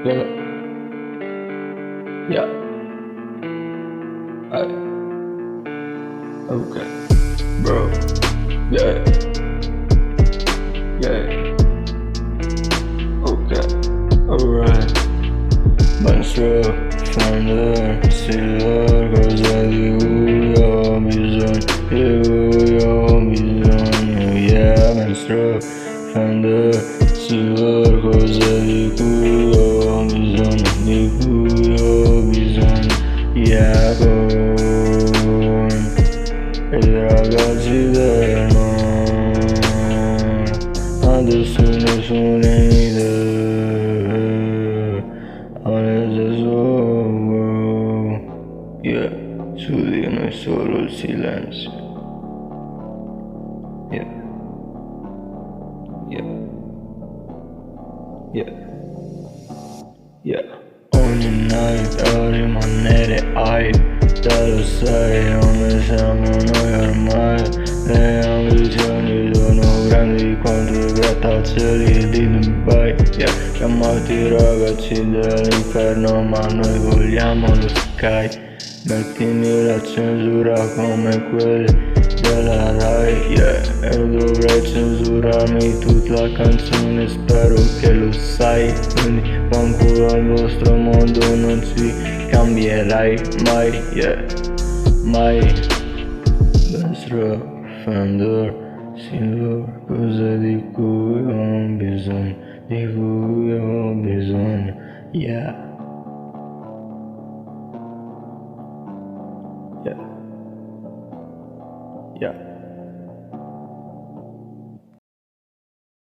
Yeah, yeah, I, okay, bro, yeah, yeah, okay, alright. Benz Truck, Thunder, Silver, cosa di cui ho bisogno, yeah. Benz Truck, Thunder, Silver, cosa di cui ho bisogno, yeah. Con i ragazzi del mare, adesso nessuno yeah, su di noi solo il silenzio. Yeah, yeah, yeah, yeah. Ogni night a rimanere high, te lo sai, come siamo noi ormai. Le ambizioni sono grandi quanto i grattacieli di Dubai, yeah. Chiamati i ragazzi dell'inferno ma noi vogliamo lo sky. Mettimi la censura come quelli della Rai, yeah. E dovrei censurarmi tutta la canzone, spero che lo sai. Quindi fanculo al vostro mondo, non ci cambierai mai, yeah, mai. Benz Truck, Thunder, Silver, cosa di cui ho bisogno, yeah.